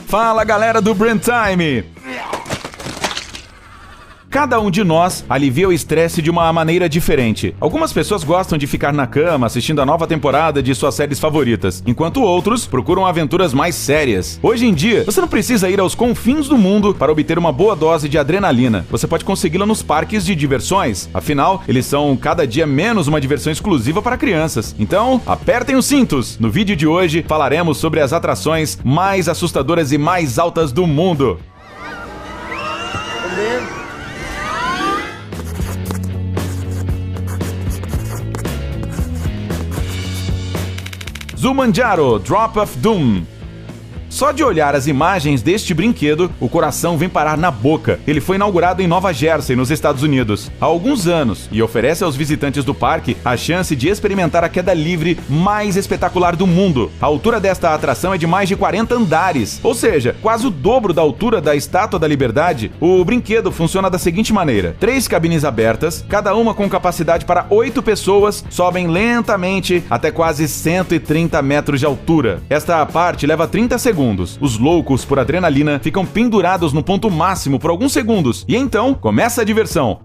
Fala, galera do Brand Time! Cada um de nós alivia o estresse de uma maneira diferente. Algumas pessoas gostam de ficar na cama assistindo a nova temporada de suas séries favoritas, enquanto outros procuram aventuras mais sérias. Hoje em dia, você não precisa ir aos confins do mundo para obter uma boa dose de adrenalina. Você pode consegui-la nos parques de diversões. Afinal, eles são cada dia menos uma diversão exclusiva para crianças. Então, apertem os cintos! No vídeo de hoje, falaremos sobre as atrações mais assustadoras e mais altas do mundo. Zumanjaro Drop of Doom. Só de olhar as imagens deste brinquedo, o coração vem parar na boca. Ele foi inaugurado em Nova Jersey, nos Estados Unidos, há alguns anos e oferece aos visitantes do parque a chance de experimentar a queda livre mais espetacular do mundo. A altura desta atração é de mais de 40 andares, ou seja, quase o dobro da altura da Estátua da Liberdade. O brinquedo funciona da seguinte maneira: 3 cabines abertas, cada uma com capacidade para 8 pessoas, sobem lentamente até quase 130 metros de altura. Esta parte leva 30 segundos. Os loucos por adrenalina ficam pendurados no ponto máximo por alguns segundos e então começa a diversão.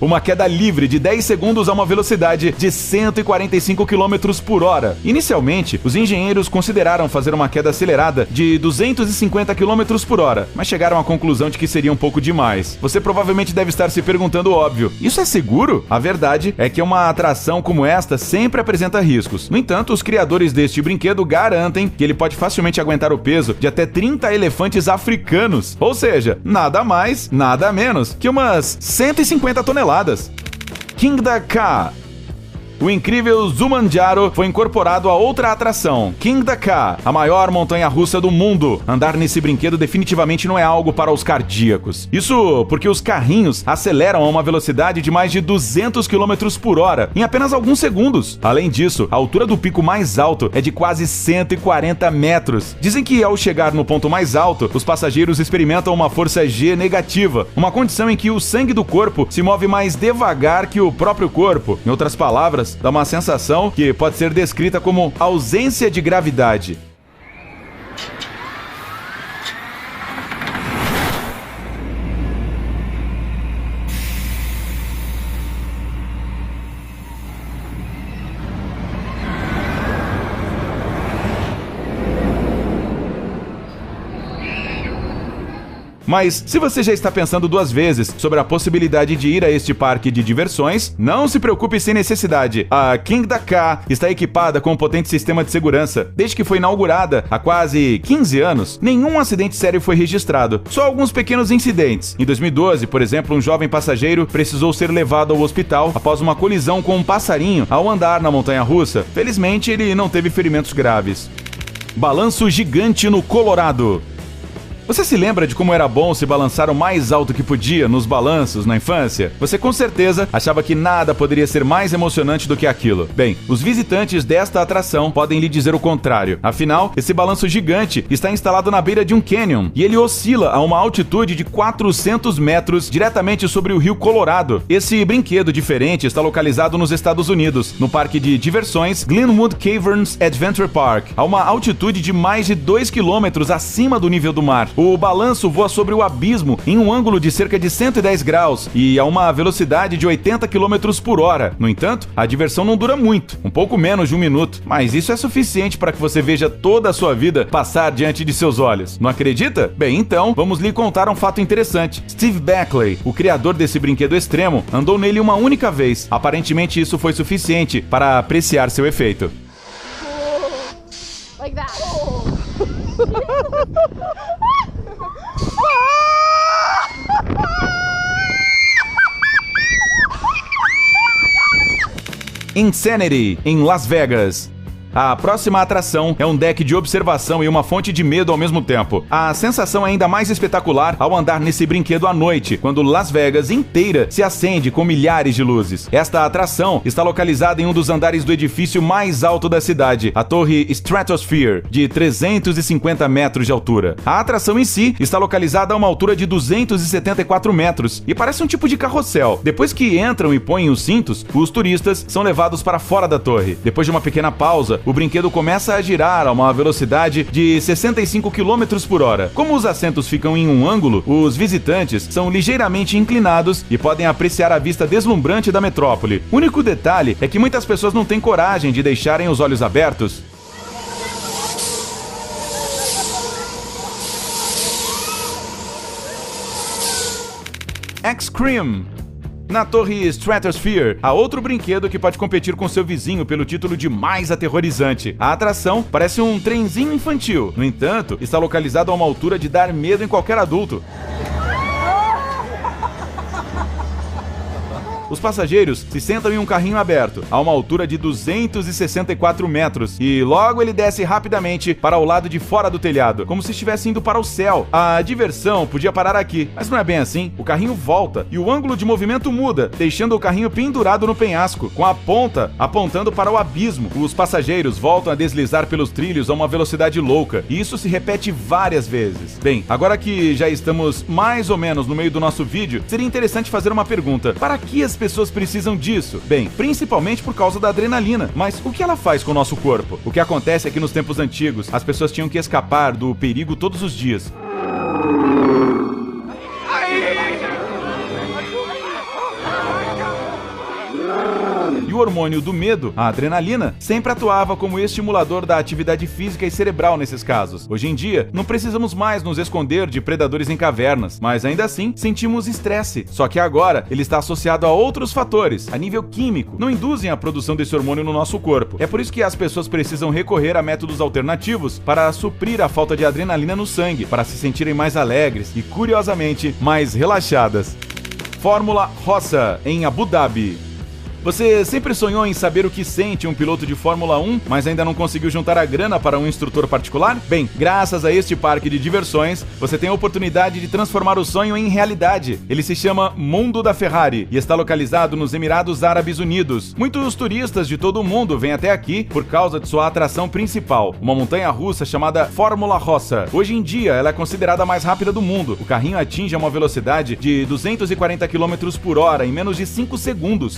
Uma queda livre de 10 segundos a uma velocidade de 145 km por hora. Inicialmente, os engenheiros consideraram fazer uma queda acelerada de 250 km por hora, mas chegaram à conclusão de que seria um pouco demais. Você provavelmente deve estar se perguntando o óbvio: isso é seguro? A verdade é que uma atração como esta sempre apresenta riscos. No entanto, os criadores deste brinquedo garantem que ele pode facilmente aguentar o peso de até 30 elefantes africanos. Ou seja, nada mais, nada menos que umas 150 toneladas. Kingda Ka. O incrível Zumanjaro foi incorporado a outra atração, Kingda Ka, a maior montanha-russa do mundo. Andar nesse brinquedo definitivamente não é algo para os cardíacos. Isso porque os carrinhos aceleram a uma velocidade de mais de 200 km por hora em apenas alguns segundos. Além disso, a altura do pico mais alto é de quase 140 metros. Dizem que ao chegar no ponto mais alto, os passageiros experimentam uma força G negativa, uma condição em que o sangue do corpo se move mais devagar que o próprio corpo. Em outras palavras, dá uma sensação que pode ser descrita como ausência de gravidade. Mas, se você já está pensando duas vezes sobre a possibilidade de ir a este parque de diversões, não se preocupe sem necessidade. A Kingda Ka está equipada com um potente sistema de segurança. Desde que foi inaugurada há quase 15 anos, nenhum acidente sério foi registrado, só alguns pequenos incidentes. Em 2012, por exemplo, um jovem passageiro precisou ser levado ao hospital após uma colisão com um passarinho ao andar na montanha-russa. Felizmente, ele não teve ferimentos graves. Balanço gigante no Colorado. Você se lembra de como era bom se balançar o mais alto que podia nos balanços na infância? Você com certeza achava que nada poderia ser mais emocionante do que aquilo. Bem, os visitantes desta atração podem lhe dizer o contrário. Afinal, esse balanço gigante está instalado na beira de um canyon e ele oscila a uma altitude de 400 metros diretamente sobre o rio Colorado. Esse brinquedo diferente está localizado nos Estados Unidos, no parque de diversões Glenwood Caverns Adventure Park, a uma altitude de mais de 2 km acima do nível do mar. O balanço voa sobre o abismo em um ângulo de cerca de 110 graus e a uma velocidade de 80 km por hora. No entanto, a diversão não dura muito, um pouco menos de um minuto, mas isso é suficiente para que você veja toda a sua vida passar diante de seus olhos. Não acredita? Bem, então, vamos lhe contar um fato interessante. Steve Beckley, o criador desse brinquedo extremo, andou nele uma única vez. Aparentemente, isso foi suficiente para apreciar seu efeito. Like that. Insanity, em Las Vegas. A próxima atração é um deck de observação e uma fonte de medo ao mesmo tempo. A sensação é ainda mais espetacular ao andar nesse brinquedo à noite, quando Las Vegas inteira se acende com milhares de luzes. Esta atração está localizada em um dos andares do edifício mais alto da cidade, a Torre Stratosphere, de 350 metros de altura. A atração em si está localizada a uma altura de 274 metros e parece um tipo de carrossel. Depois que entram e põem os cintos, os turistas são levados para fora da torre. Depois de uma pequena pausa, o brinquedo começa a girar a uma velocidade de 65 km por hora. Como os assentos ficam em um ângulo, os visitantes são ligeiramente inclinados e podem apreciar a vista deslumbrante da metrópole. O único detalhe é que muitas pessoas não têm coragem de deixarem os olhos abertos. X-Cream. Na Torre Stratosphere, há outro brinquedo que pode competir com seu vizinho pelo título de mais aterrorizante. A atração parece um trenzinho infantil, no entanto, está localizado a uma altura de dar medo em qualquer adulto. Os passageiros se sentam em um carrinho aberto, a uma altura de 264 metros, e logo ele desce rapidamente para o lado de fora do telhado, como se estivesse indo para o céu. A diversão podia parar aqui, mas não é bem assim. O carrinho volta e o ângulo de movimento muda, deixando o carrinho pendurado no penhasco, com a ponta apontando para o abismo. Os passageiros voltam a deslizar pelos trilhos a uma velocidade louca, e isso se repete várias vezes. Bem, agora que já estamos mais ou menos no meio do nosso vídeo, seria interessante fazer uma pergunta. Para que as pessoas precisam disso? Bem, principalmente por causa da adrenalina. Mas o que ela faz com o nosso corpo? O que acontece é que nos tempos antigos, as pessoas tinham que escapar do perigo todos os dias. E o hormônio do medo, a adrenalina, sempre atuava como estimulador da atividade física e cerebral nesses casos. Hoje em dia, não precisamos mais nos esconder de predadores em cavernas, mas ainda assim sentimos estresse. Só que agora ele está associado a outros fatores, a nível químico, não induzem a produção desse hormônio no nosso corpo. É por isso que as pessoas precisam recorrer a métodos alternativos para suprir a falta de adrenalina no sangue, para se sentirem mais alegres e, curiosamente, mais relaxadas. Fórmula Rossa, em Abu Dhabi. Você sempre sonhou em saber o que sente um piloto de Fórmula 1, mas ainda não conseguiu juntar a grana para um instrutor particular? Bem, graças a este parque de diversões, você tem a oportunidade de transformar o sonho em realidade. Ele se chama Mundo da Ferrari e está localizado nos Emirados Árabes Unidos. Muitos turistas de todo o mundo vêm até aqui por causa de sua atração principal, uma montanha-russa chamada Fórmula Rossa. Hoje em dia, ela é considerada a mais rápida do mundo. O carrinho atinge uma velocidade de 240 km por hora em menos de 5 segundos.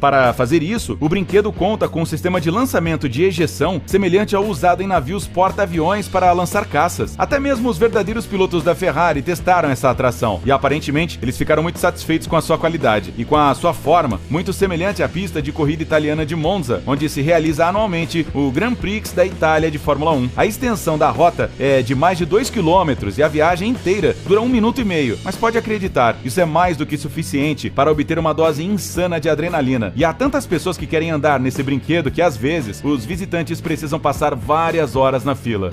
Para fazer isso, o brinquedo conta com um sistema de lançamento de ejeção semelhante ao usado em navios porta-aviões para lançar caças. Até mesmo os verdadeiros pilotos da Ferrari testaram essa atração e aparentemente eles ficaram muito satisfeitos com a sua qualidade e com a sua forma, muito semelhante à pista de corrida italiana de Monza, onde se realiza anualmente o Grand Prix da Itália de Fórmula 1. A extensão da rota é de mais de 2 km e a viagem inteira dura 1 minuto e meio, mas pode acreditar, isso é mais do que suficiente para obter uma dose insana de adrenalina. E há tantas pessoas que querem andar nesse brinquedo que às vezes os visitantes precisam passar várias horas na fila.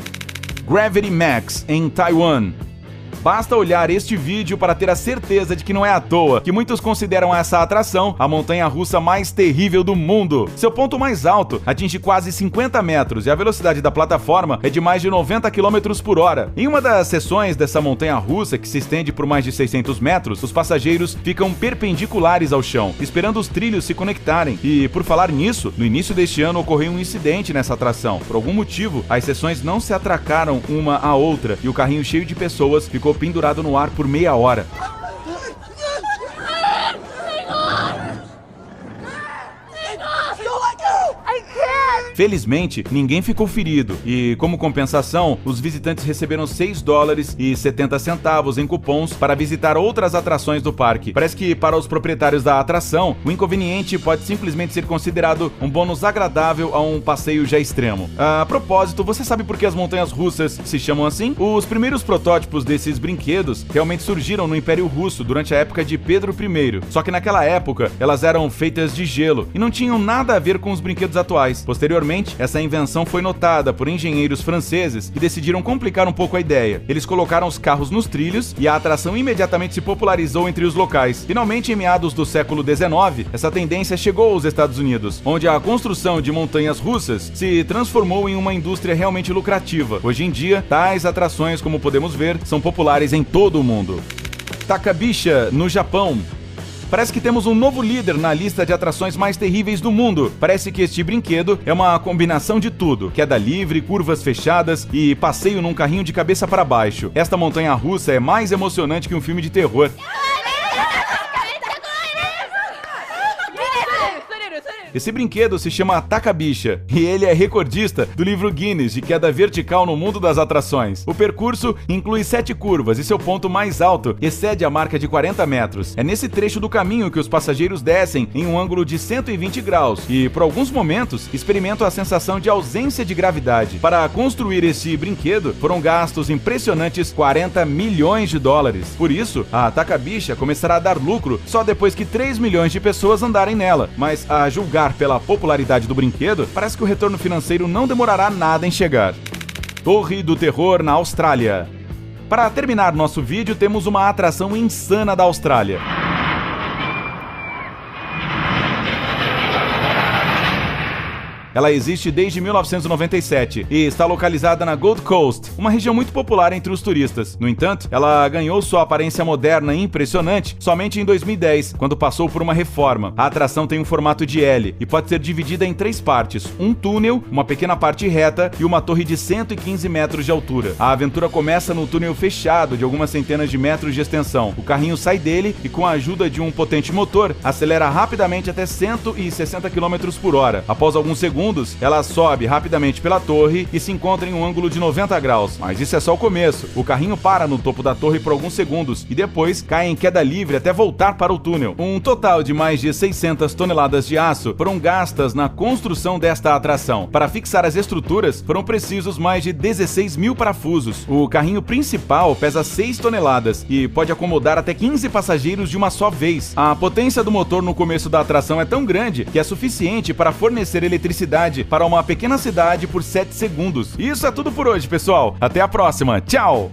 Gravity Max, em Taiwan. Basta olhar este vídeo para ter a certeza de que não é à toa que muitos consideram essa atração a montanha-russa mais terrível do mundo. Seu ponto mais alto atinge quase 50 metros e a velocidade da plataforma é de mais de 90 km por hora. Em uma das sessões dessa montanha-russa, que se estende por mais de 600 metros, os passageiros ficam perpendiculares ao chão, esperando os trilhos se conectarem. E, por falar nisso, no início deste ano ocorreu um incidente nessa atração. Por algum motivo, as sessões não se atracaram uma à outra e o carrinho cheio de pessoas ficou pendurado no ar por meia hora. Felizmente, ninguém ficou ferido e, como compensação, os visitantes receberam $6,70 em cupons para visitar outras atrações do parque. Parece que, para os proprietários da atração, o inconveniente pode simplesmente ser considerado um bônus agradável a um passeio já extremo. A propósito, você sabe por que as montanhas russas se chamam assim? Os primeiros protótipos desses brinquedos realmente surgiram no Império Russo durante a época de Pedro I. Só que naquela época, elas eram feitas de gelo e não tinham nada a ver com os brinquedos atuais. Posteriormente, Posteriormente, essa invenção foi notada por engenheiros franceses que decidiram complicar um pouco a ideia. Eles colocaram os carros nos trilhos e a atração imediatamente se popularizou entre os locais. Finalmente, em meados do século XIX, essa tendência chegou aos Estados Unidos, onde a construção de montanhas russas se transformou em uma indústria realmente lucrativa. Hoje em dia, tais atrações, como podemos ver, são populares em todo o mundo. Takabicha, no Japão. Parece que temos um novo líder na lista de atrações mais terríveis do mundo. Parece que este brinquedo é uma combinação de tudo: queda livre, curvas fechadas e passeio num carrinho de cabeça para baixo. Esta montanha-russa é mais emocionante que um filme de terror. Esse brinquedo se chama Takabicha e ele é recordista do livro Guinness de queda vertical no mundo das atrações. O percurso inclui 7 curvas e seu ponto mais alto excede a marca de 40 metros. É nesse trecho do caminho que os passageiros descem em um ângulo de 120 graus e, por alguns momentos, experimentam a sensação de ausência de gravidade. Para construir esse brinquedo, foram gastos impressionantes $40 milhões. Por isso, a Takabicha começará a dar lucro só depois que 3 milhões de pessoas andarem nela. Mas, a julgar pela popularidade do brinquedo, parece que o retorno financeiro não demorará nada em chegar. Torre do Terror na Austrália. Para terminar nosso vídeo, temos uma atração insana da Austrália. Ela existe desde 1997 e está localizada na Gold Coast, uma região muito popular entre os turistas. No entanto, ela ganhou sua aparência moderna e impressionante somente em 2010, quando passou por uma reforma. A atração tem um formato de L e pode ser dividida em 3 partes: um túnel, uma pequena parte reta e uma torre de 115 metros de altura. A aventura começa no túnel fechado de algumas centenas de metros de extensão. O carrinho sai dele e, com a ajuda de um potente motor, acelera rapidamente até 160 km por hora. Após alguns segundos, ela sobe rapidamente pela torre e se encontra em um ângulo de 90 graus. Mas isso é só o começo. O carrinho para no topo da torre por alguns segundos e depois cai em queda livre até voltar para o túnel. Um total de mais de 600 toneladas de aço foram gastas na construção desta atração. Para fixar as estruturas, foram precisos mais de 16 mil parafusos. O carrinho principal pesa 6 toneladas e pode acomodar até 15 passageiros de uma só vez. A potência do motor no começo da atração é tão grande que é suficiente para fornecer eletricidade para uma pequena cidade por 7 segundos. Isso é tudo por hoje, pessoal. Até a próxima. Tchau!